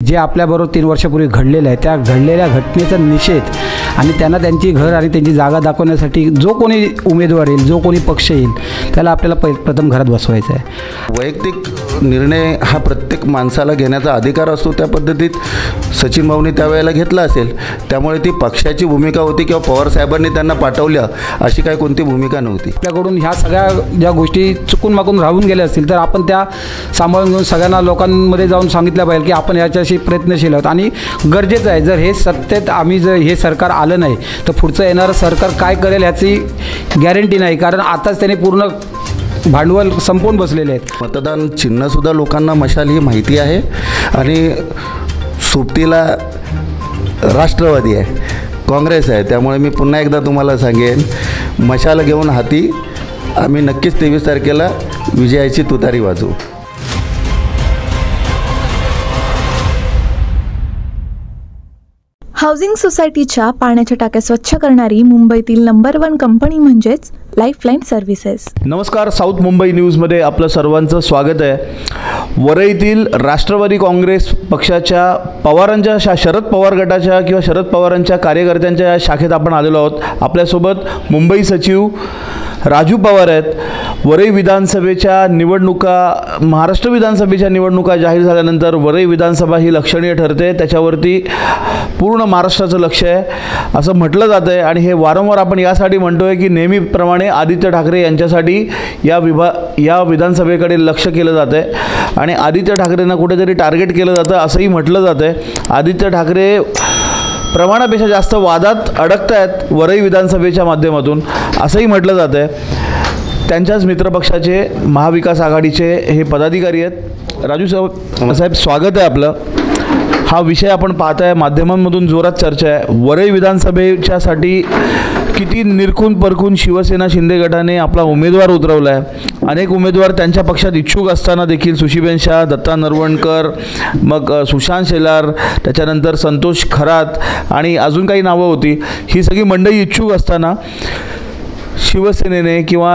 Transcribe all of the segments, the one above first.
जे आपल्याबरोबर 3 वर्षापूर्वी घडलेलं आहे त्या घडलेल्या घटनेचा निषेध आणि त्यांना त्यांची घर आणि त्यांची जागा दाखवण्यासाठी जो कोणी उमेदवार येईल, जो कोणी पक्ष येईल, त्याला आपल्याला प्रथम घरात बसवायचं आहे. वैयक्तिक निर्णय हा प्रत्येक माणसाला घेण्याचा अधिकार असतो. त्या पद्धतीत सचिन भाऊंनी त्यावेळेला घेतला असेल. त्यामुळे ती पक्षाची भूमिका होती किंवा पवारसाहेबांनी त्यांना पाठवलं अशी काही कोणती भूमिका नव्हती. आपल्याकडून ह्या सगळ्या ज्या गोष्टी चुकून मागून राहून गेल्या असतील तर आपण त्या सांभाळून घेऊन सगळ्यांना लोकांमध्ये जाऊन सांगितलं पाहिजे की आपण याच्याशी प्रयत्नशील आहोत आणि गरजेचं आहे. जर हे सत्तेत जर हे सरकार आलं नाही तर पुढचं येणारं सरकार काय करेल ह्याची गॅरंटी नाही, कारण आताच त्यांनी पूर्ण भांडवल संपवून बसलेले आहेत. मतदान चिन्हसुद्धा लोकांना मशाल ही माहिती आहे आणि सोबतीला राष्ट्रवादी आहे, काँग्रेस आहे. त्यामुळे मी पुन्हा एकदा तुम्हाला सांगेन, मशाल घेऊन हाती आम्ही नक्कीच 23 तारखेला विजयाची तुतारी वाजवू. हाऊसिंग सोसायटीच्या पाण्याच्या टाक्या स्वच्छ करणारी मुंबईतील नंबर 1 कंपनी म्हणजेच लाईफलाईन सर्व्हिसेस. नमस्कार, साऊथ मुंबई न्यूजमध्ये आपलं सर्वांचं स्वागत आहे. वरईतील राष्ट्रवादी काँग्रेस पक्षाच्या पवारांच्या शरद पवार गटाच्या किंवा शरद पवारांच्या कार्यकर्त्यांच्या शाखेत आपण आलेलो आहोत. आपल्यासोबत मुंबई सचिव राजू पवार आहेत. वरई विधानसभेच्या निवडणुका, महाराष्ट्र विधानसभेच्या निवडणुका जाहीर झाल्यानंतर वरई विधानसभा ही लक्षणीय ठरते. त्याच्यावरती पूर्ण महाराष्ट्राचं लक्ष आहे असं म्हटलं जातं आहे आणि हे वारंवार आपण यासाठी म्हणतो आहे की नेहमीप्रमाणे आदित्य ठाकरे यांच्यासाठी या विधानसभेकडे लक्ष केलं जातं आहे आणि आदित्य ठाकरेंना कुठेतरी टार्गेट केलं जातं असंही म्हटलं जातं आहे. आदित्य ठाकरे प्रमाणापेक्षा जास्त वादात अडकत आहेत वरई विधानसभेच्या माध्यमातून असंही म्हटलं जातं आहे. त्यांच्याच मित्रपक्षाचे महाविकास आघाडीचे हे पदाधिकारी आहेत. राजू साहेब, स्वागत आहे आपलं. हा विषय आपण पाहत आहे, माध्यमांमधून जोरात चर्चा आहे. वरई विधानसभेच्यासाठी किती निरखून परखून शिवसेना शिंदे गटाने आपला उमेदवार उतरवला आहे. अनेक उमेदवार त्यांच्या पक्षात इच्छुक असताना देखील सुशीबेन शाह, दत्ता नरवणकर, मग सुशांत शेलार, त्याच्यानंतर संतोष खरात आणि अजून काही नावं होती. ही सगळी मंडळी इच्छुक असताना शिवसेनेने किंवा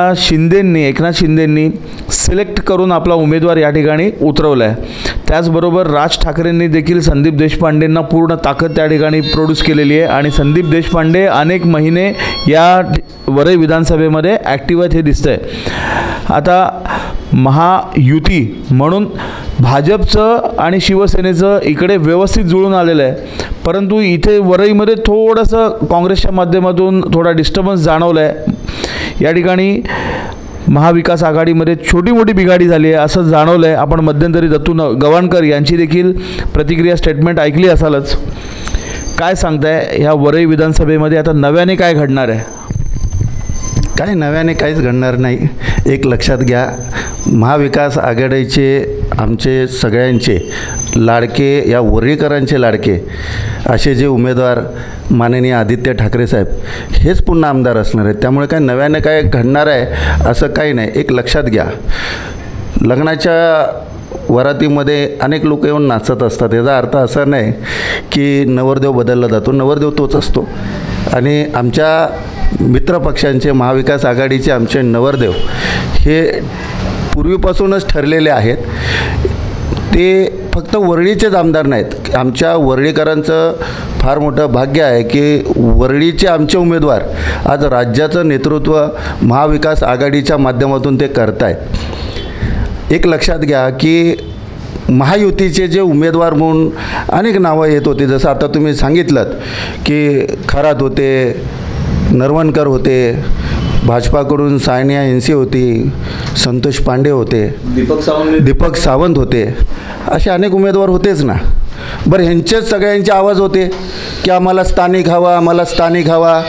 एकनाथ शिंदेंनी सिलेक्ट करून आपला उमेदवार या ठिकाणी उतरवला आहे. त्याचबरोबर राज ठाकरेंनी देखील संदीप देशपांडेंना पूर्ण ताकद त्या ठिकाणी प्रोड्यूस केलेली आहे आणि संदीप देशपांडे अनेक महिने या वरई विधानसभेमध्ये ॲक्टिव्ह आहेत हे दिसतं आहे. आता महायुती म्हणून भाजपचं आणि शिवसेनेचं इकडे व्यवस्थित जुळून आलेलं आहे, परंतु इथे वरईमध्ये थोडंसं काँग्रेसच्या माध्यमातून थोडा डिस्टर्बन्स जाणवला आहे. या ठिकाणी महाविकास आघाडीमध्ये छोटी मोठी बिघाडी झाली आहे असं जाणवलं आहे. आपण मध्यंतरी दत्तू गवाणकर यांची देखील प्रतिक्रिया स्टेटमेंट ऐकली असालच. काय सांगताय ह्या वरई विधानसभेमध्ये आता नव्याने काय घडणार आहे? काय नव्याने काहीच घडणार नाही. एक लक्षात घ्या, महाविकास आघाडीचे आमचे सगळ्यांचे लाडके, या वरळीकरांचे लाडके असे जे उमेदवार माननीय आदित्य ठाकरे साहेब हेच पुन्हा आमदार असणार आहेत. त्यामुळे काय नव्याने काय घडणार आहे असं काही नाही. एक लक्षात घ्या, लग्नाच्या वरातीमध्ये अनेक लोक येऊन नाचत असतात. याचा अर्थ असा नाही की नवरदेव बदलला जातो, नवरदेव तोच असतो. आणि आमच्या मित्रपक्षांचे, महाविकास आघाडीचे आमचे नवरदेव हे पूर्वीपासूनच ठरलेले आहेत. ते फक्त वरळीचेच आमदार नाहीत. आमच्या वरळीकरांचं फार मोठं भाग्य आहे की वरळीचे आमचे उमेदवार आज राज्याचं नेतृत्व महाविकास आघाडीच्या माध्यमातून ते करत आहेत. एक लक्षात घ्या की महायुतीचे जे उमेदवार म्हणून अनेक नावं येत होती, जसं आता तुम्ही सांगितलं की खरात होते, नरवणकर होते, भाजपाकडून सायनिया एनसी होती, संतोष पांडे होते, दीपक सावंत होते, असे अनेक उमेदवार होतेच ना. बरं, ह्यांचेच सगळ्यांचे आवाज होते की आम्हाला स्थानिक हवा, आम्हाला स्थानिक हवा,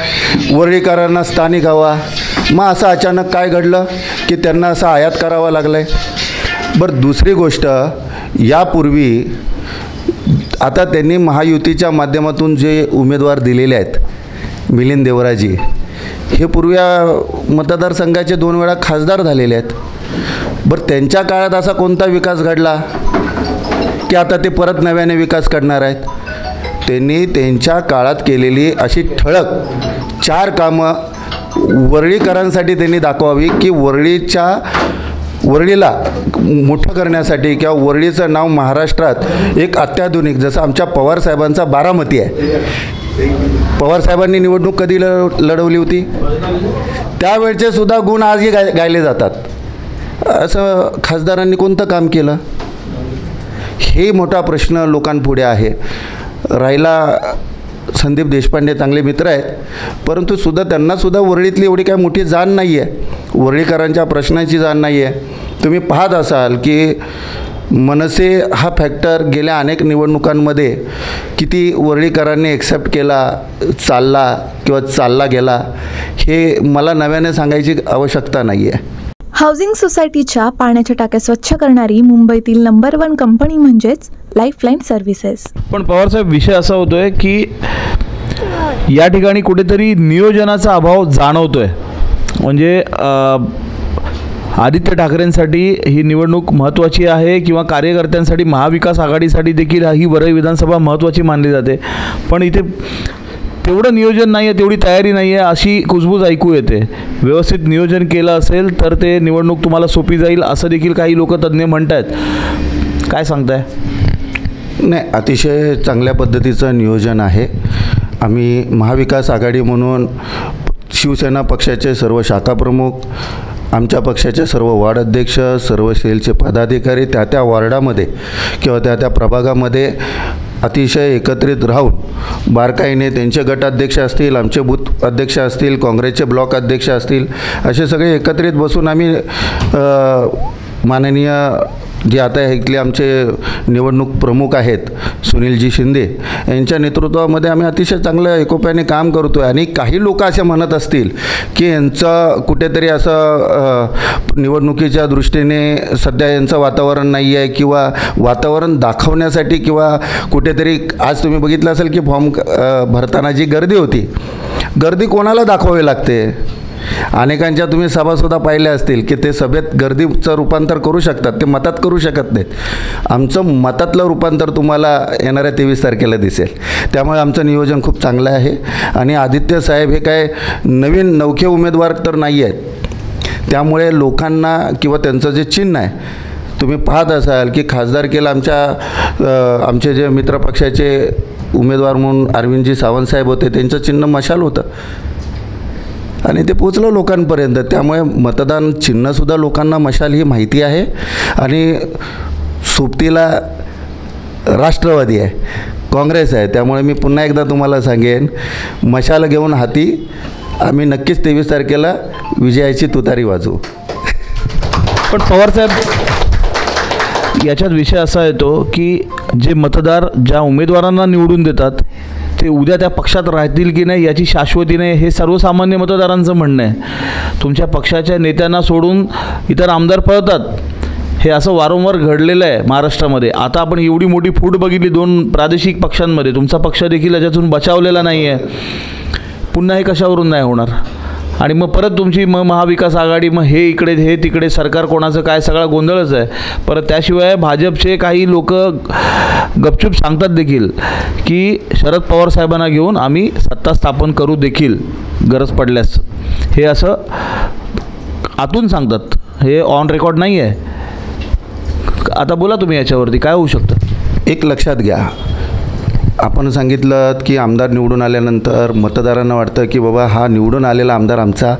वरळीकरांना स्थानिक हवा. मग असं अचानक काय घडलं की त्यांना असं आयात करावा लागलं आहे. बरं, दुसरी गोष्ट, यापूर्वी आता त्यांनी महायुतीच्या माध्यमातून जे उमेदवार दिलेले आहेत, मिलिंद देवराजी हे पूर्वी मतदारसंघाचे 2 वेळा खासदार झालेले आहेत. बरं, त्यांच्या काळात असा कोणता विकास घडला की आता ते परत नव्याने विकास करणार आहेत? त्यांनी त्यांच्या काळात केलेली अशी ठळक 4 कामं वरळीकरांसाठी त्यांनी दाखवावी की वरळीच्या वरळीला मोठं करण्यासाठी किंवा वरळीचं नाव महाराष्ट्रात एक अत्याधुनिक, जसं आमच्या पवारसाहेबांचा बारामती आहे. पवारसाहेबांनी निवडणूक कधी लढवली होती? त्यावेळचे सुद्धा गुण आजही गायले जातात. असं खासदारांनी कोणतं काम केलं? हे मोठा प्रश्न लोकांपुढे आहे. राहिला संदीप देशपांडे चांगले मित्र आहेत, परंतु सुद्धा त्यांनासुद्धा वरळीतली एवढी काय मोठी जाण नाही आहे, वरळीकरांच्या प्रश्नाची जाण नाही आहे. तुम्ही पाहत असाल की मनसे हा फॅक्टर गेल्या अनेक निवडणुकांमध्ये किती वरळीकरांनी एक्सेप्ट केला, चालला गेला, हे मला नव्याने सांगायची आवश्यकता नाही आहे. हाऊसिंग सोसायटीच्या पाण्याच्या टाक्या स्वच्छ करणारी मुंबईतील नंबर 1 कंपनी म्हणजेच लाईफलाईन सर्व्हिसेस. पण पवारसाहेब, विषय असा होतोय की या ठिकाणी कुठेतरी नियोजनाचा अभाव जाणवतोय. म्हणजे आदित्य ठाकरेंसाठी ही निवडणूक महत्त्वाची आहे किंवा कार्यकर्त्यांसाठी, महाविकास आघाडीसाठी देखील ही वरळी विधानसभा महत्त्वाची मानली जाते, पण इथे तेवढं नियोजन नाही आहे, तेवढी तयारी नाही आहे अशी कुजबूज ऐकू येते. व्यवस्थित नियोजन केलं असेल तर ते निवडणूक तुम्हाला सोपी जाईल असं देखील काही लोक तज्ज्ञ म्हणत आहेत. काय सांगताय? नाही, अतिशय चांगल्या पद्धतीचं नियोजन आहे. आम्ही महाविकास आघाडी म्हणून शिवसेना पक्षाचे सर्व शाखाप्रमुख, आमच्या पक्षाचे सर्व वार्ड अध्यक्ष, सर्व सेलचे पदाधिकारी त्या वार्डामध्ये किंवा त्या प्रभागामध्ये अतिशय एकत्रित राहून बारकाईने त्यांचे गटाध्यक्ष असतील, आमचे बूथ अध्यक्ष असतील, काँग्रेसचे ब्लॉक अध्यक्ष असतील, असे सगळे एकत्रित बसून आम्ही माननीय जे आता इथले आमचे निवडणूक प्रमुख आहेत सुनीलजी शिंदे यांच्या नेतृत्वामध्ये आम्ही अतिशय चांगल्या एकोप्याने काम करतो आहे. आणि काही लोक असे म्हणत असतील की यांचं कुठेतरी असं निवडणुकीच्या दृष्टीने सध्या यांचं वातावरण नाही आहे किंवा वातावरण दाखवण्यासाठी किंवा कुठेतरी आज तुम्ही बघितलं असेल की फॉर्म भरताना जी गर्दी होती, गर्दी कोणाला दाखवावी लागते? अनेकांच्या तुम्ही सभासुद्धा पाहिल्या असतील की ते सभेत गर्दीचं रूपांतर करू शकतात, ते मतात करू शकत नाहीत. आमचं मतातलं रूपांतर तुम्हाला येणाऱ्या 23 तारखेला दिसेल. त्यामुळे आमचं नियोजन खूप चांगलं आहे. आणि आदित्य साहेब हे काय नवीन नवखे उमेदवार तर नाही आहेत, त्यामुळे लोकांना किंवा त्यांचं जे चिन्ह आहे, तुम्ही पाहत असाल की खासदारकीला आमचे जे मित्रपक्षाचे उमेदवार म्हणून अरविंदजी सावंत साहेब होते, त्यांचं चिन्ह मशाल होतं आणि ते पोचलं लोकांपर्यंत. त्यामुळे मतदान चिन्हसुद्धा लोकांना मशाल ही माहिती आहे. आणि सोबतीला राष्ट्रवादी आहे, काँग्रेस आहे. त्यामुळे मी पुन्हा एकदा तुम्हाला सांगेन, मशाल घेऊन हाती आम्ही नक्कीच 23 तारखेला विजयाची तुतारी वाजवू. पण पवारसाहेब, याच्यात विषय असा येतो की जे मतदार ज्या उमेदवारांना निवडून देतात ते उद्या त्या पक्षात राहतील की नाही याची शाश्वती नाही, हे सर्वसामान्य मतदारांचं म्हणणं आहे. तुमच्या पक्षाच्या नेत्यांना सोडून इतर आमदार पळतात, हे असं वारंवार घडलेलं आहे महाराष्ट्रामध्ये. आता आपण एवढी मोठी फूट बघितली 2 प्रादेशिक पक्षांमध्ये, तुमचा पक्ष देखील याच्यातून बचावलेला नाही आहे. पुन्हा हे कशावरून नाही होणार? आणि मग परत तुमची महाविकास आघाडी, मग हे इकडे हे तिकडे, सरकार कोणाचं काय, सगळा गोंधळच आहे. परत त्याशिवाय भाजपचे काही लोक गपचूप सांगतात देखील की शरद पवार साहेबांना घेऊन आम्ही सत्ता स्थापन करू देखील गरज पडल्यास. हे असं आतून सांगतात, हे ऑन रेकॉर्ड नाही आहे. आता बोला तुम्ही याच्यावरती काय होऊ शकतं? एक लक्षात घ्या, आपण सांगितलं की आमदार निवडून आल्यानंतर मतदारांना वाटतं की बाबा हा निवडून आलेला आमदार आमचा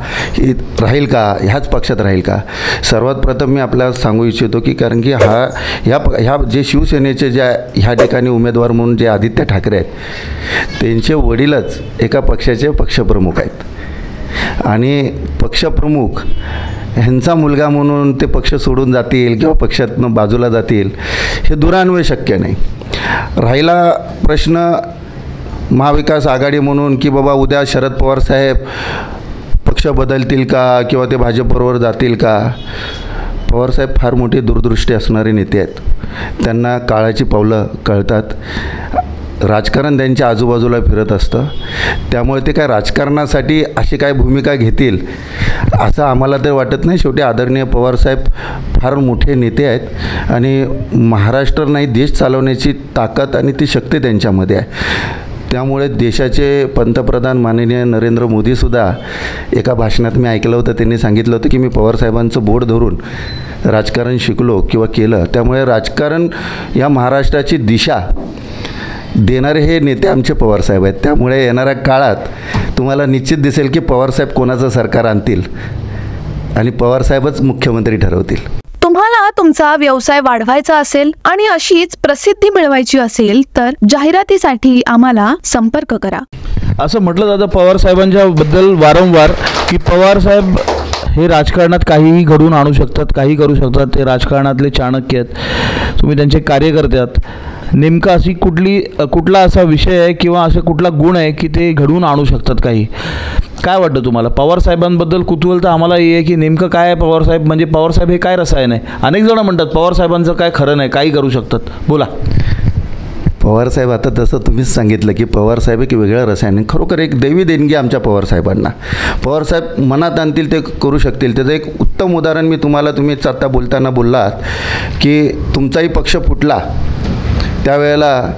राहील का, ह्याच पक्षात राहील का. सर्वात प्रथम मी आपल्याला सांगू इच्छितो की कारण की ह्या जे शिवसेनेचे ज्या ह्या ठिकाणी उमेदवार म्हणून जे आदित्य ठाकरे आहेत, त्यांचे वडीलच एका पक्षाचे पक्षप्रमुख आहेत. आणि पक्षप्रमुख ह्यांचा मुलगा म्हणून ते पक्ष सोडून जातील किंवा पक्षातून बाजूला जातील, हे दुरान्वय शक्य नाही. राहिला प्रश्न महाविकास आघाडी म्हणून की बाबा उद्या शरद पवार साहेब पक्ष बदलतील का किंवा ते भाजपबरोबर जातील का. पवारसाहेब फार मोठी दूरदृष्टी असणारे नेते आहेत, त्यांना काळाची पावलं कळतात. राजकारण त्यांच्या आजूबाजूला फिरत असतं, त्यामुळे ते काय राजकारणासाठी अशी काय भूमिका घेतील असं आम्हाला तर वाटत नाही. शेवटी आदरणीय पवारसाहेब फार मोठे नेते आहेत आणि महाराष्ट्र नाही देश चालवण्याची ताकद आणि ती शक्ती त्यांच्यामध्ये आहे. त्यामुळे देशाचे पंतप्रधान माननीय नरेंद्र मोदीसुद्धा एका भाषणात मी ऐकलं होतं, त्यांनी सांगितलं होतं की मी पवारसाहेबांचं बोट धरून राजकारण शिकलो किंवा केलं. त्यामुळे राजकारण या महाराष्ट्राची दिशा देणारे हे नेते आमचे पवारसाहेब आहेत. त्यामुळे येणाऱ्या काळात तुम्हाला निश्चित दिसेल की पवारसाहेब कोणाचं सरकार आणतील आणि पवारसाहेबच मुख्यमंत्री ठरवतील. तुम्हाला तुमचा व्यवसाय वाढवायचा असेल आणि अशीच प्रसिद्धी मिळवायची असेल तर जाहिरातीसाठी आम्हाला संपर्क करा. असं म्हटलं जातं पवारसाहेबांच्या बद्दल वारंवार की पवारसाहेब हे राजकारणात काहीही घडवून आणू शकतात, काही करू शकतात. ते राजकारणातले चाणक्य आहेत, तुम्ही त्यांचे कार्यकर्ते आहात. नेमका अशी कुठला असा विषय आहे किंवा असा कुठला गुण आहे की ते घडवून आणू शकतात काही? काय वाटतं तुम्हाला? पवारसाहेबांबद्दल कुतूहल तर आम्हाला आहे की नेमकं काय आहे पवारसाहेब, म्हणजे पवारसाहेब हे काय रसायन आहे? अनेक जण म्हणतात पवारसाहेबांचं काय खरं नाही, काही करू शकतात. बोला. पवारसाहेब, आता तसं तुम्हीच सांगितलं की पवारसाहेब एक वेगळं रसायन आहे. खरोखर एक दैवी देणगी आमच्या पवारसाहेबांना. पवारसाहेब मनात आणतील ते करू शकतील. त्याचं एक उत्तम उदाहरण मी तुम्हीच आता बोलताना बोललात की तुमचाही पक्ष फुटला त्यावेळेला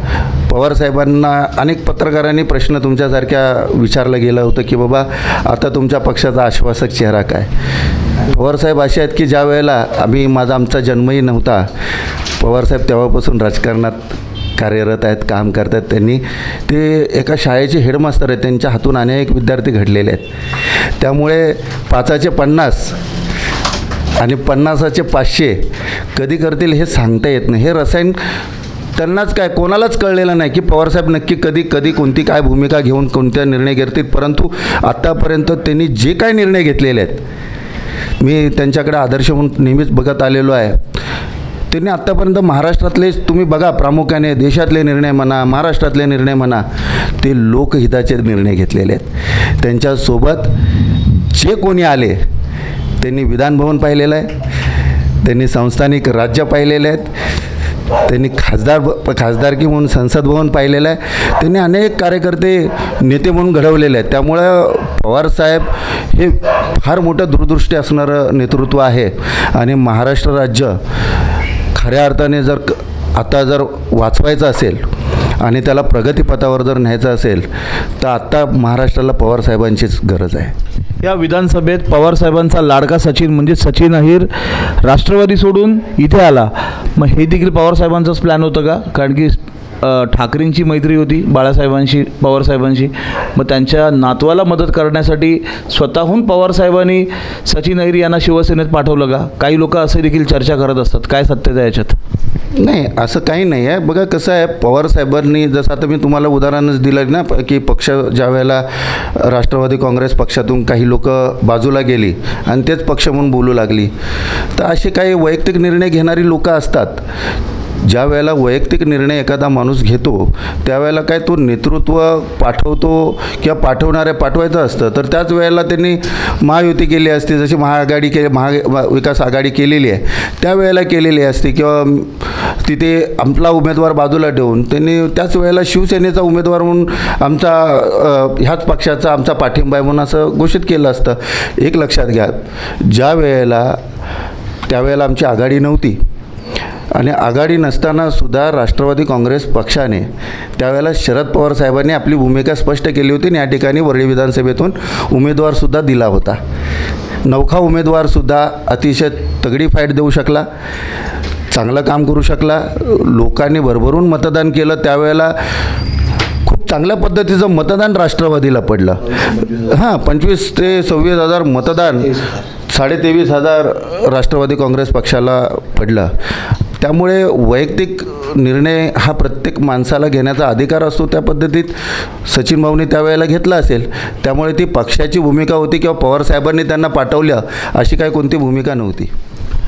पवारसाहेबांना अनेक पत्रकारांनी प्रश्न तुमच्यासारख्या विचारलं गेलं होतं की बाबा आता तुमच्या पक्षाचा आश्वासक चेहरा काय? पवारसाहेब असे आहेत की ज्या वेळेला आमचा जन्मही नव्हता, पवारसाहेब तेव्हापासून राजकारणात कार्यरत आहेत, काम करतात. त्यांनी ते एका शाळेचे हेडमास्तर आहेत, त्यांच्या हातून अनेक विद्यार्थी घडलेले आहेत. त्यामुळे 5चे 50 आणि 50चे 500 कधी करतील हे सांगता येत नाही. हे रसायन त्यांनाच काय कोणालाच कळलेलं नाही की पवारसाहेब नक्की कधी कोणती काय भूमिका घेऊन कोणत्या निर्णय घेतील. परंतु आत्तापर्यंत त्यांनी जे काय निर्णय घेतलेले आहेत मी त्यांच्याकडे आदर्श म्हणून नेहमीच बघत आलेलो आहे. त्यांनी आत्तापर्यंत महाराष्ट्रातले तुम्ही बघा, प्रामुख्याने देशातले निर्णय म्हणा, महाराष्ट्रातले निर्णय म्हणा, ते लोकहिताचे निर्णय घेतलेले आहेत. त्यांच्यासोबत जे कोणी आले त्यांनी विधानभवन पाहिलेलं आहे, त्यांनी संस्थानिक राज्य पाहिलेले आहेत, त्यांनी खासदारकी म्हणून संसद भवन पाहिलेलं आहे, त्यांनी अनेक कार्यकर्ते नेते म्हणून घडवलेले आहेत. त्यामुळं पवारसाहेब हे फार मोठं दूरदृष्टी असणारं नेतृत्व आहे. आणि महाराष्ट्र राज्य खऱ्या अर्थाने जर वाचवायचं असेल आणि त्याला प्रगतीपथावर जर न्यायचं असेल तर आत्ता महाराष्ट्राला पवारसाहेबांचीच गरज आहे. या विधानसभेत पवारसाहेबांचा लाडका सचिन म्हणजे सचिन अहिर राष्ट्रवादी सोडून इथे आला. मग हे देखील पवारसाहेबांचंच प्लॅन होतं का? कारण की ठाकरेंची मैत्री होती बाळासाहेबांशी, पवारसाहेबांशी. मग त्यांच्या नातवाला मदत करण्यासाठी स्वतःहून पवारसाहेबांनी सचिन अहिर यांना शिवसेनेत पाठवलं का? काही लोक असे देखील चर्चा करत असतात. काय सत्यता याच्यात? नाही, असं काही नाही आहे. बघा कसं आहे, पवारसाहेबांनी जसं आता मी तुम्हाला उदाहरणच दिलं ना की पक्ष ज्या वेळेला राष्ट्रवादी काँग्रेस पक्षातून काही लोक बाजूला गेली आणि तेच पक्ष म्हणून बोलू लागली, तर असे काही वैयक्तिक निर्णय घेणारी लोक असतात. ज्या वेळेला वैयक्तिक निर्णय एखादा माणूस घेतो त्यावेळेला काय तो नेतृत्व पाठवतो किंवा पाठवायचं असतं. तर त्याच वेळेला त्यांनी महायुती केली असती, जशी महाविकास आघाडी केलेली आहे त्यावेळेला केलेली असती, किंवा तिथे आपला उमेदवार बाजूला ठेवून त्यांनी त्याच वेळेला शिवसेनेचा उमेदवार म्हणून ह्याच पक्षाचा आमचा पाठिंबा आहे म्हणून असं घोषित केलं असतं. एक लक्षात घ्या, त्यावेळेला आमची आघाडी नव्हती आणि आघाडी नसतानासुद्धा राष्ट्रवादी काँग्रेस पक्षाने त्यावेळेला शरद पवार साहेबांनी आपली भूमिका स्पष्ट केली होती आणि या ठिकाणी वरळी विधानसभेतून उमेदवारसुद्धा दिला होता. नवखा उमेदवारसुद्धा अतिशय तगडी फाईट देऊ शकला, चांगलं काम करू शकला, लोकांनी भरभरून मतदान केलं. त्यावेळेला खूप चांगल्या पद्धतीचं मतदान राष्ट्रवादीला पडलं. 25 ते 26 हजार मतदान 23,500 राष्ट्रवादी काँग्रेस पक्षाला पडलं. त्यामुळे वैयक्तिक निर्णय हा प्रत्येक माणसाला घेण्याचा अधिकार असतो. त्या पद्धतीत सचिन भाऊंनी त्यावेळेला घेतला असेल. त्यामुळे ती पक्षाची भूमिका होती किंवा पवारसाहेबांनी त्यांना पाठवलं अशी काही कोणती भूमिका नव्हती.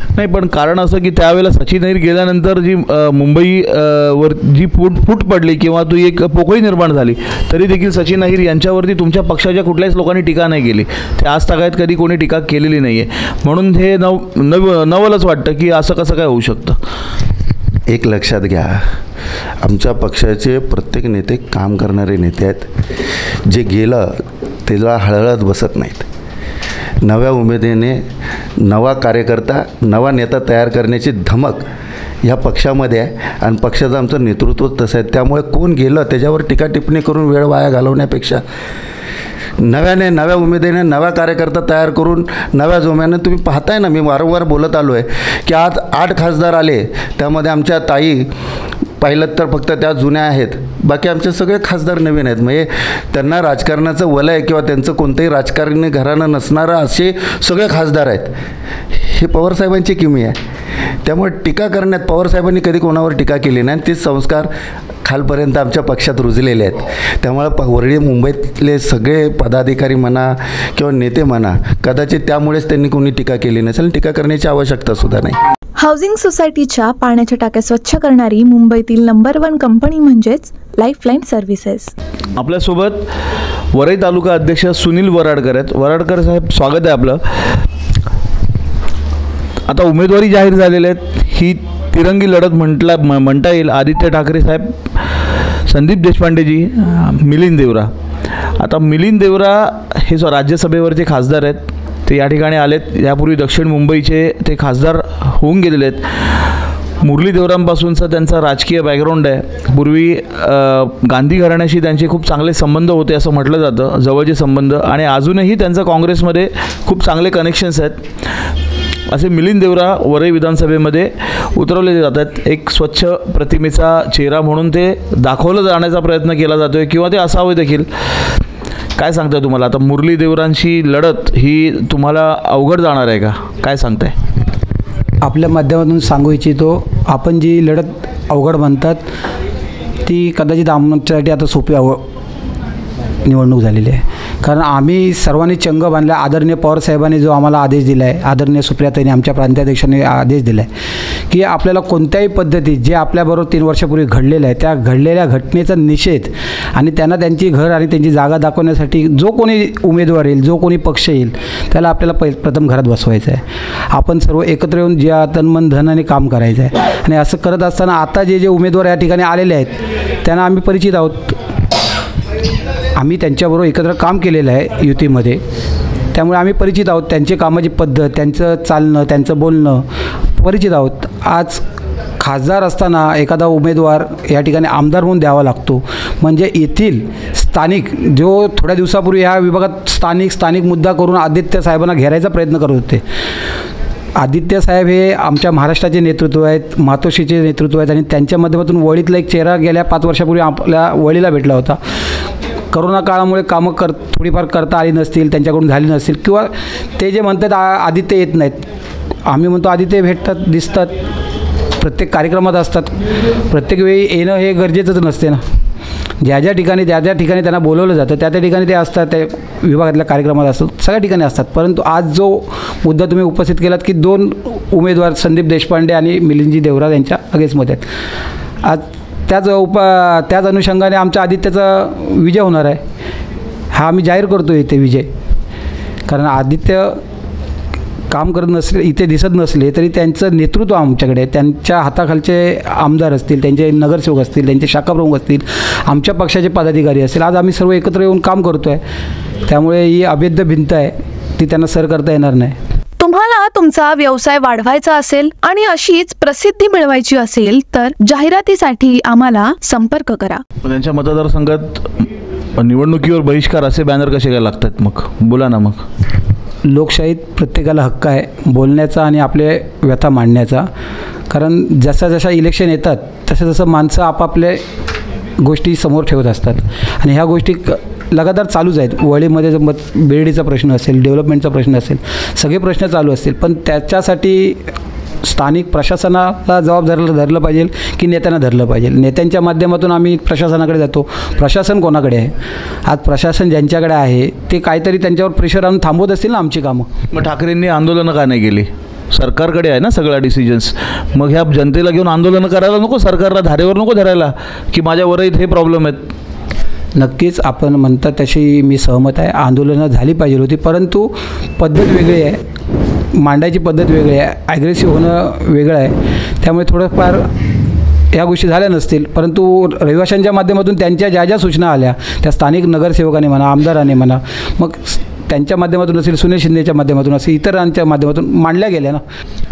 नाही, पण कारण असं की त्यावेळेला सचिन अहिर गेल्यानंतर जी मुंबईवर जी फूट पडली किंवा ती एक पोकळी निर्माण झाली, तरी देखील सचिन अहिर यांच्यावरती तुमच्या पक्षाच्या कुठल्याच लोकांनी टीका नाही केली. ते आज तागायत कधी कोणी टीका केलेली नाही आहे. म्हणून हे नवलच वाटतं की असं कसं काय होऊ शकतं. एक लक्षात घ्या, आमच्या पक्षाचे प्रत्येक नेते काम करणारे नेते आहेत. जे गेलं त्याला हळहळत बसत नाहीत. नव्या उमेदीने नवा कार्यकर्ता, नवा नेता तयार करण्याची धमक ह्या पक्षामध्ये आहे आणि पक्षाचं आमचं नेतृत्व तसं आहे. त्यामुळे कोण गेलं त्याच्यावर टीका टिप्पणी करून वेळ वाया घालवण्यापेक्षा नव्या उमेदीने नवा कार्यकर्ता तयार करून नव्या जोम्यानं तुम्ही पाहताय ना, मी वारंवार बोलत आलो आहे की आज 8 खासदार आले, त्यामध्ये आमच्या ताई पाहिलं तर फक्त त्या जुन्या आहेत, बाकी आमचे सगळे खासदार नवीन आहेत. म्हणजे त्यांना राजकारणाचं वलय किंवा त्यांचं कोणतंही राजकारणी घराणं नसणारं असे सगळे खासदार आहेत. हे पवारसाहेबांची किमी आहे. त्यामुळे टीका करण्यात पवारसाहेबांनी कधी कोणावर टीका केली नाही. तेच संस्कार खालपर्यंत आमच्या पक्षात रुजलेले आहेत. त्यामुळे वरळी मुंबईतले सगळे पदाधिकारी म्हणा किंवा नेते म्हणा, कदाचित त्यामुळेच त्यांनी कोणी टीका केली नसेल. टीका करण्याची आवश्यकतासुद्धा नाही. हाऊसिंग सोसायटीच्या पाण्याच्या टाक्या स्वच्छ करणारी मुंबईतील नंबर 1 कंपनी म्हणजेच लाईफलाईन सर्व्हिसेस. आपल्यासोबत वरई तालुका अध्यक्ष सुनील वराडकर आहेत. वराडकर साहेब, स्वागत आहे आपलं. आता उमेदवारी जाहीर झालेल्या आहेत. ही तिरंगी लढत म्हणता येईल. आदित्य ठाकरे साहेब, संदीप देशपांडेजी, मिलिंद देवरा. आता मिलिंद देवरा हे राज्यसभेवरचे खासदार आहेत. ते या ठिकाणी आलेत. यापूर्वी दक्षिण मुंबईचे ते खासदार होऊन गेलेले आहेत. मुरली देवरांपासूनचा त्यांचा राजकीय बॅकग्राऊंड आहे. पूर्वी गांधी घराण्याशी त्यांचे खूप चांगले संबंध होते असं म्हटलं जातं, जवळचे संबंध, आणि अजूनही त्यांचं काँग्रेसमध्ये खूप चांगले कनेक्शन्स आहेत. असे मिलिंद देवरा वरई विधानसभेमध्ये उतरवले जात आहेत. एक स्वच्छ प्रतिमेचा चेहरा म्हणून ते दाखवलं जाण्याचा प्रयत्न केला जातो आहे, किंवा ते असावे देखील. काय सांगताय तुम्हाला? आता मुरली देवरांची लढत ही तुम्हाला अवघड जाणार आहे का? काय सांगताय? आपल्या माध्यमातून सांगू इच्छितो, आपण जी लढत अवघड म्हणतात ती कदाचित आमच्यासाठी आता सोपी निवडणूक झालेली आहे. कारण आम्ही सर्वांनी चंग बांधला. आदरणीय पवारसाहेबांनी जो आम्हाला आदेश दिला आहे, आदरणीय सुप्रियाताईंनी आमच्या प्रांताध्यक्षांनी आदेश दिला आहे की आपल्याला कोणत्याही पद्धतीत जे आपल्याबरोबर 3 वर्षापूर्वी घडलेलं आहे त्या घडलेल्या घटनेचा निषेध आणि त्यांना त्यांची घर आणि त्यांची जागा दाखवण्यासाठी जो कोणी उमेदवार येईल, जो कोणी पक्ष येईल, त्याला आपल्याला प्रथम घरात बसवायचं आहे. आपण सर्व एकत्र येऊन ज्या तनमन धनाने काम करायचं आहे. आणि असं करत असताना आता जे उमेदवार या ठिकाणी आलेले आहेत त्यांना आम्ही परिचित आहोत. आम्ही त्यांच्याबरोबर एकत्र काम केलेलं आहे युतीमध्ये, त्यामुळे आम्ही परिचित आहोत. त्यांची कामाची पद्धत, त्यांचं चालणं, त्यांचं बोलणं परिचित आहोत. आज खासदार असताना एखादा उमेदवार या ठिकाणी आमदार म्हणून द्यावा लागतो, म्हणजे येथील स्थानिक जो थोड्या दिवसापूर्वी ह्या विभागात स्थानिक मुद्दा करून आदित्य साहेबांना घेरायचा प्रयत्न करत होते. आदित्य साहेब हे आमच्या महाराष्ट्राचे नेतृत्व आहेत, मातोश्रीचे नेतृत्व आहेत, आणि त्यांच्या माध्यमातून वळीतला एक चेहरा गेल्या 5 वर्षापूर्वी आपल्या वळीला भेटला होता. करोना काळामुळे कामं थोडीफार करता आली नसतील, त्यांच्याकडून झाली नसतील, किंवा ते जे म्हणतात आदित्य येत नाहीत, आम्ही म्हणतो आदित्य भेटतात, दिसतात, प्रत्येक कार्यक्रमात असतात. प्रत्येक वेळी येणं हे गरजेचंच नसते ना. ज्या ठिकाणी त्यांना बोलवलं जातं त्या ठिकाणी ते असतात, त्या विभागातल्या कार्यक्रमात असतात, सगळ्या ठिकाणी असतात. परंतु आज जो मुद्दा तुम्ही उपस्थित केलात की 2 उमेदवार संदीप देशपांडे आणि मिलिंदजी देवरा यांच्या अगेन्स्टमध्ये आहेत, आज त्याच अनुषंगाने आमच्या आदित्याचा विजय होणार आहे. हा आम्ही जाहीर करतो इथे विजय. कारण आदित्य काम करत नसले, इथे दिसत नसले तरी त्यांचं नेतृत्व आमच्याकडे, त्यांच्या हाताखालचे आमदार असतील, त्यांचे नगरसेवक असतील, त्यांचे शाखाप्रमुख असतील, आमच्या पक्षाचे पदाधिकारी असतील, आज आम्ही सर्व एकत्र येऊन काम करतो आहे. त्यामुळे ही अभेद्य भिंत आहे, ती त्यांना सर करता येणार नाही. तुम्हाला तुमचा व्यवसाय वाढवायचा असेल आणि अशीच प्रसिद्धी मिळवायची असेल तर जाहिरातीसाठी आम्हाला संपर्क करा. त्यांच्या मतदारसंघात निवडणुकीवर बहिष्कार असे बॅनर कसे काय लागतात? मग बोला ना. मग लोकशाहीत प्रत्येकाला हक्क आहे बोलण्याचा आणि आपले व्यथा मांडण्याचा. कारण जसा इलेक्शन येतात तसं माणसं आपापले गोष्टी समोर ठेवत असतात आणि ह्या गोष्टी लगातार चालूच आहेत. वळीमध्ये बेरडीचा प्रश्न असेल, डेव्हलपमेंटचा प्रश्न असेल, सगळे प्रश्न चालू असतील. पण त्याच्यासाठी स्थानिक प्रशासनाला जबाबदारीला धरलं पाहिजे की नेत्यांना धरलं पाहिजे. नेत्यांच्या माध्यमातून आम्ही प्रशासनाकडे जातो. प्रशासन कोणाकडे आहे? आज प्रशासन ज्यांच्याकडे आहे ते काहीतरी त्यांच्यावर प्रेशर आणून थांबवत असतील ना आमची कामं. मग ठाकरेंनी आंदोलनं का नाही केली? सरकारकडे आहे ना सगळ्या डिसिजन्स. मग ह्या जनतेला घेऊन आंदोलनं करायला नको? सरकारला धारेवर नको धरायला की माझ्या वरईत हे प्रॉब्लेम आहेत? नक्कीच आपण म्हणता तशी मी सहमत आहे. आंदोलनं झाली पाहिजे होती, परंतु पद्धत वेगळी आहे, मांडायची पद्धत वेगळी आहे, ॲग्रेसिव्ह होणं वेगळं आहे. त्यामुळे थोडंफार ह्या गोष्टी झाल्या नसतील. परंतु रहिवाशांच्या माध्यमातून त्यांच्या ज्या सूचना आल्या त्या स्थानिक नगरसेवकांनी म्हणा, आमदारांनी म्हणा, मग त्यांच्या माध्यमातून असेल, सुनील शिंदेच्या माध्यमातून असेल, इतरांच्या माध्यमातून मांडल्या गेल्या ना.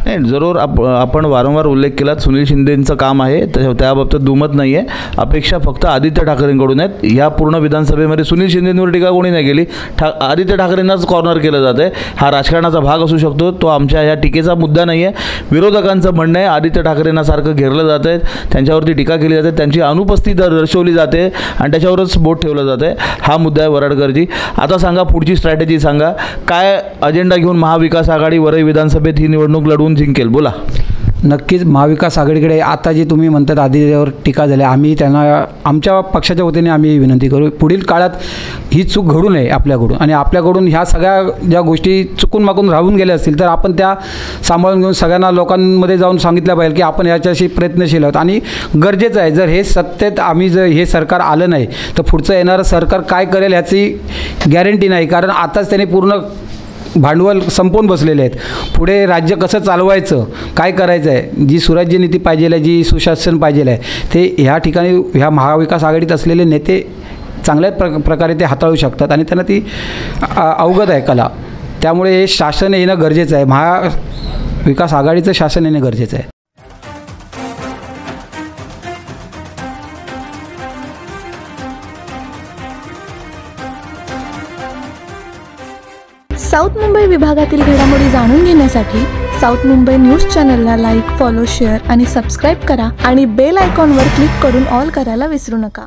नाही, जरूर आपण वारंवार उल्लेख केला, सुनील शिंदेंचं काम आहे, त्याबाबतीत दुमत नाही आहे. अपेक्षा फक्त आदित्य ठाकरेंकडून आहेत. ह्या पूर्ण विधानसभेमध्ये सुनील शिंदेंवर टीका कोणी नाही केली. आदित्य ठाकरेंनाच कॉर्नर केलं जातं आहे. हा राजकारणाचा भाग असू शकतो, तो आमच्या ह्या टीकेचा मुद्दा नाही आहे. विरोधकांचं म्हणणं आहे आदित्य ठाकरेंना सारखं घेरलं जातं आहे, त्यांच्यावरती टीका केली जाते, त्यांची अनुपस्थिती दर्शवली जाते आणि त्याच्यावरच बोट ठेवलं जातं आहे. हा मुद्दा आहे वरडकरजी. आता सांगा, पुढची स्ट्रॅटेजी सांगा, काय अजेंडा घेऊन महाविकास आघाडी वरई विधानसभेत ही निवडणूक लढवून जिंकेल? बोला. नक्कीच महाविकास आघाडीकडे आता जे तुम्ही म्हणतात आदित्यवर टीका झाली, आम्ही त्यांना आमच्या पक्षाच्या वतीने आम्ही विनंती करू, पुढील काळात ही चूक घडू नये आपल्याकडून, आणि आपल्याकडून ह्या सगळ्या ज्या गोष्टी चुकून मागून राहून गेल्या असतील तर आपण त्या सांभाळून घेऊन सगळ्यांना लोकांमध्ये जाऊन सांगितलं पाहिजे की आपण याच्याशी प्रयत्नशील आहोत आणि गरजेचं आहे. जर हे सत्तेत जर हे सरकार आलं नाही तर पुढचं येणारं सरकार काय करेल ह्याची गॅरंटी नाही, कारण आताच त्यांनी पूर्ण भांडवल संपवून बसलेले आहेत. पुढे राज्य कसं चालवायचं, काय करायचं आहे, जी सुराज्य नीती पाहिजे आहे, जी सुशासन पाहिजे आहे, ते ह्या ठिकाणी ह्या महाविकास आघाडीत असलेले नेते चांगल्या प्रकारे ते हाताळू शकतात आणि त्यांना ती अवगत आहे कला. त्यामुळे हे शासन येणं गरजेचं आहे, महाविकास आघाडीचं शासन येणं गरजेचं आहे. साऊथ मुंबई विभागातील घडामोडी जाणून घेण्यासाठी साऊथ मुंबई न्यूज चॅनलला लाईक, फॉलो, शेअर आणि सबस्क्राईब करा आणि बेल आयकॉनवर क्लिक करून ऑल करायला विसरू नका.